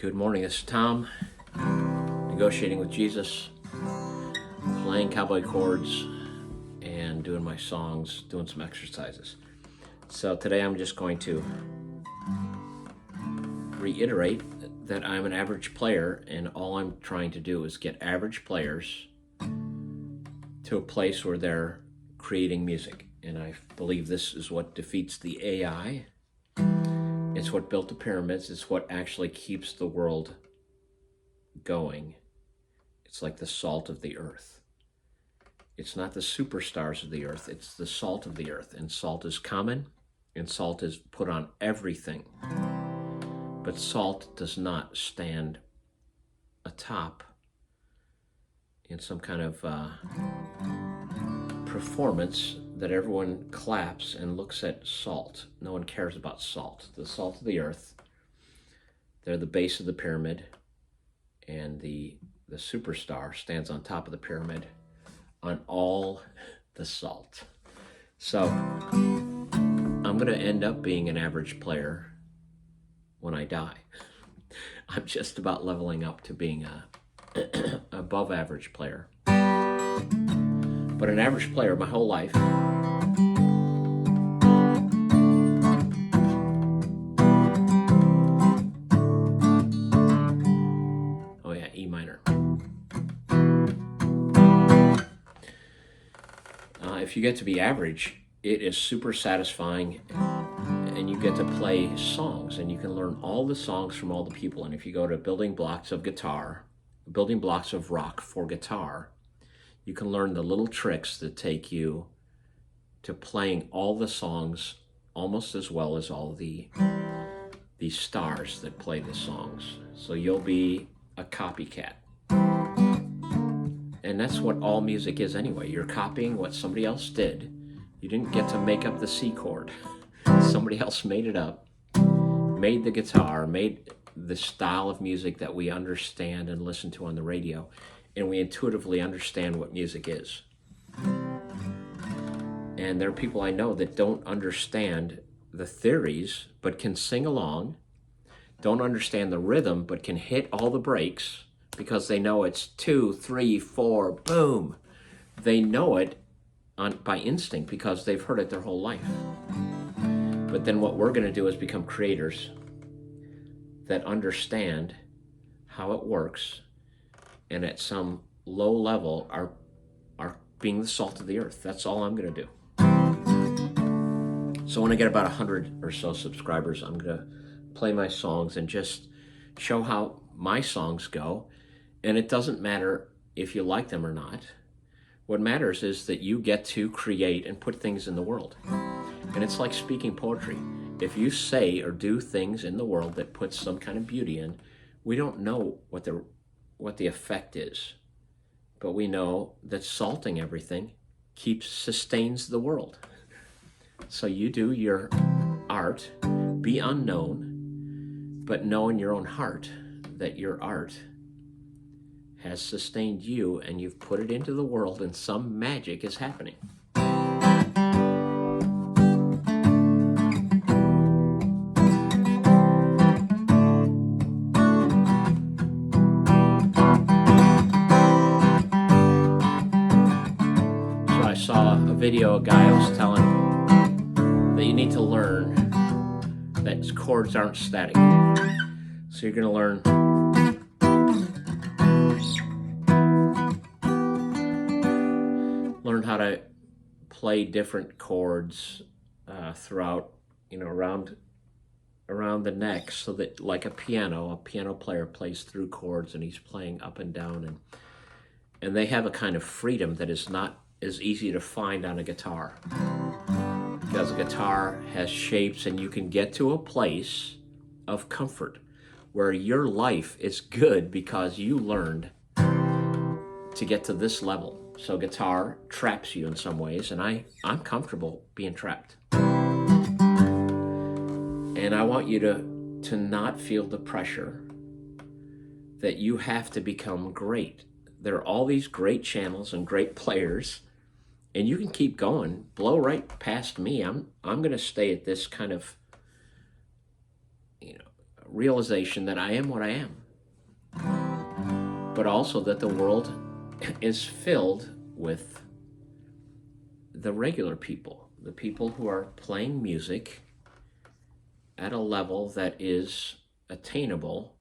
Good morning, this is Tom, negotiating with Jesus, playing cowboy chords, and doing my songs, doing some exercises. So today I'm just going to reiterate that I'm an average player, and all I'm trying to do is get average players to a place where they're creating music. And I believe this is what defeats the AI. It's what built the pyramids. It's what actually keeps the world going. It's like the salt of the earth. It's not the superstars of the earth. It's the salt of the earth. And salt is common, and salt is put on everything. But salt does not stand atop in some kind of performance that everyone claps and looks at salt. No one cares about salt. The salt of the earth, they're the base of the pyramid, and the superstar stands on top of the pyramid on all the salt. So I'm going to end up being an average player when I die. I'm just about leveling up to being a above average player. But an average player my whole life. Oh yeah, E minor. If you get to be average, it is super satisfying, and you get to play songs, and you can learn all the songs from all the people. And if you go to building blocks of guitar, building blocks of rock for guitar, you can learn the little tricks that take you to playing all the songs almost as well as all the stars that play the songs. So you'll be a copycat. And that's what all music is anyway. You're copying what somebody else did. You didn't get to make up the C chord. Somebody else made it up, made the guitar, made the style of music that we understand and listen to on the radio, and we intuitively understand what music is. And there are people I know that don't understand the theories, but can sing along, don't understand the rhythm, but can hit all the breaks because they know it's 2, 3, 4, boom. They know it by instinct because they've heard it their whole life. But then what we're going to do is become creators that understand how it works, and at some low level are being the salt of the earth. That's all I'm going to do. So when I get about 100 or so subscribers, I'm going to play my songs and just show how my songs go. And it doesn't matter if you like them or not. What matters is that you get to create and put things in the world. And it's like speaking poetry. If you say or do things in the world that puts some kind of beauty in, we don't know what the effect is. But we know that salting everything sustains the world. So you do your art, be unknown, but know in your own heart that your art has sustained you, and you've put it into the world, and some magic is happening. So I saw a video, a guy was telling that you need to learn that chords aren't static. So you're going to learn how to play different chords throughout, around the neck, so that like a piano player plays through chords and he's playing up and down, and they have a kind of freedom that is not as easy to find on a guitar, because a guitar has shapes, and you can get to a place of comfort where your life is good because you learned to get to this level. So guitar traps you in some ways, and I'm comfortable being trapped. And I want you to not feel the pressure that you have to become great. There are all these great channels and great players, and you can keep going, blow right past me. I'm going to stay at this kind of realization that I am what I am, but also that the world is filled with the regular people, the people who are playing music at a level that is attainable,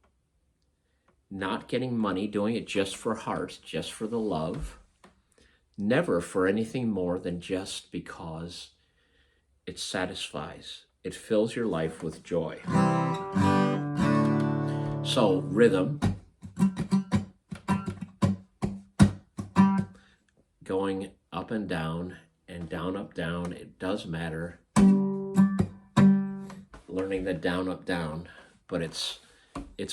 not getting money, doing it just for heart, just for the love, never for anything more than just because it satisfies. It fills your life with joy. So rhythm, going up and down and down, up, down, it does matter. Learning the down, up, down, but it's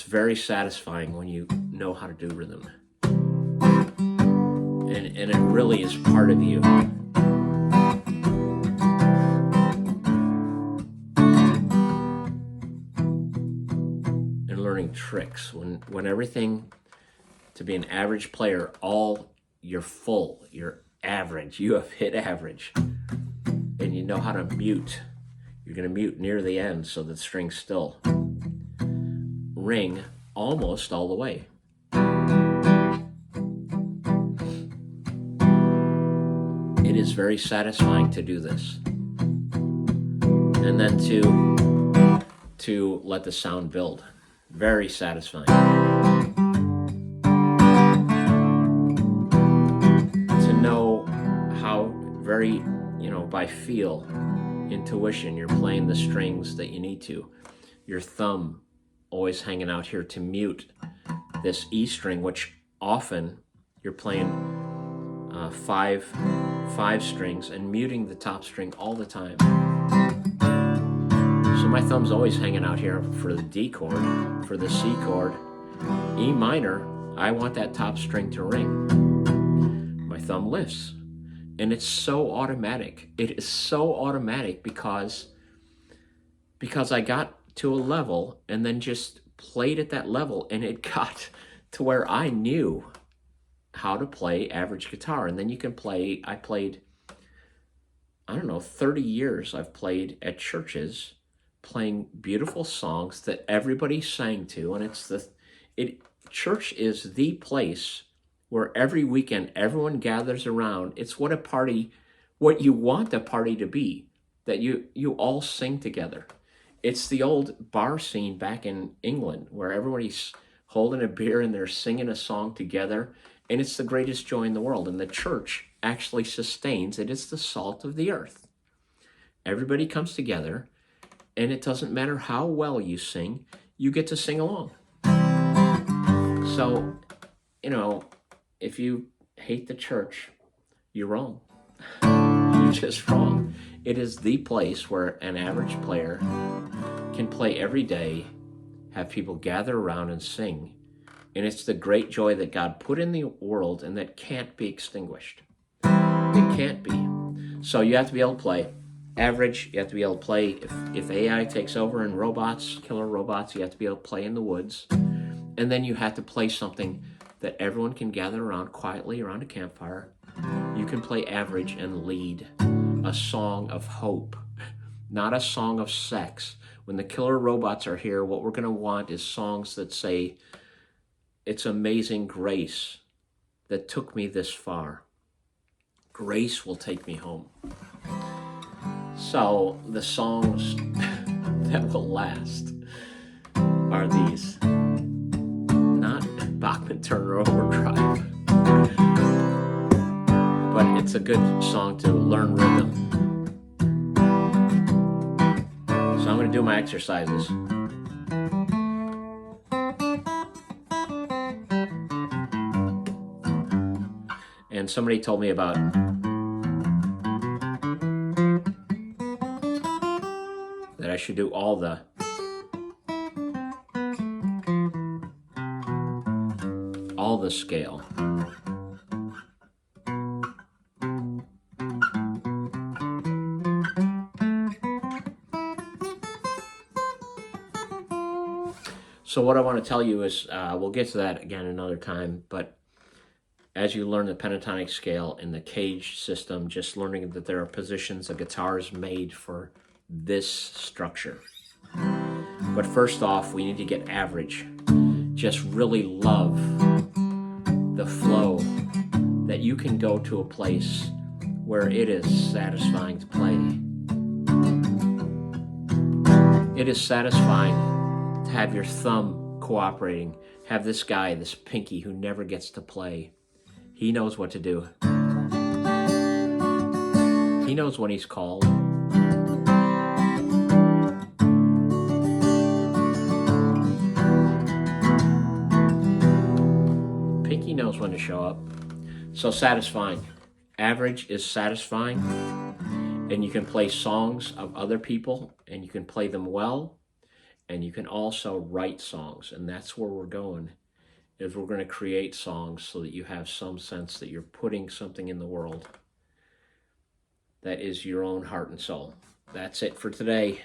very satisfying when you know how to do rhythm. And it really is part of you. And learning tricks. When everything, to be an average player, you're full, you're average, you have hit average, and you know how to mute. You're going to mute near the end so the string's still. Ring almost all the way. It is very satisfying to do this. And then to let the sound build. Very satisfying. To know how very, by feel, intuition, you're playing the strings that you need to. Your thumb always hanging out here to mute this E string, which often you're playing five strings and muting the top string all the time. So my thumb's always hanging out here for the D chord, for the C chord. E minor, I want that top string to ring. My thumb lifts. And it's so automatic. It is so automatic because I got to a level and then just played at that level, and it got to where I knew how to play average guitar. And then you can play, I played, 30 years I've played at churches, playing beautiful songs that everybody sang to, and church is the place where every weekend everyone gathers around. It's what you want a party to be, that you all sing together. It's the old bar scene back in England where everybody's holding a beer and they're singing a song together, and it's the greatest joy in the world. And the church actually sustains it. It's the salt of the earth. Everybody comes together, and it doesn't matter how well you sing, you get to sing along. So, if you hate the church, you're wrong. You're just wrong. It is the place where an average player can play every day, have people gather around and sing, and it's the great joy that God put in the world and that can't be extinguished. It can't be. So you have to be able to play average. You have to be able to play, if AI takes over and killer robots, you have to be able to play in the woods. And then you have to play something that everyone can gather around quietly around a campfire. You can play average and lead a song of hope, not a song of sex. When the killer robots are here, what we're going to want is songs that say, "It's amazing grace that took me this far. Grace will take me home." So the songs that will last are these. Not Bachman-Turner Overdrive. But it's a good song to learn rhythm. So I'm going to do my exercises. And somebody told me about that I should do all the scale. So what I want to tell you is, we'll get to that again another time, but as you learn the pentatonic scale in the cage system, just learning that there are positions a guitar is made for this structure. But first off, we need to get average. Just really love the flow, that you can go to a place where it is satisfying to play. It is satisfying to have your thumb cooperating, have this guy, this pinky who never gets to play. He knows what to do. He knows when he's called. Pinky knows when to show up. So satisfying. Average is satisfying. And you can play songs of other people, and you can play them well, and you can also write songs. And that's where we're going, is we're going to create songs so that you have some sense that you're putting something in the world that is your own heart and soul. That's it for today.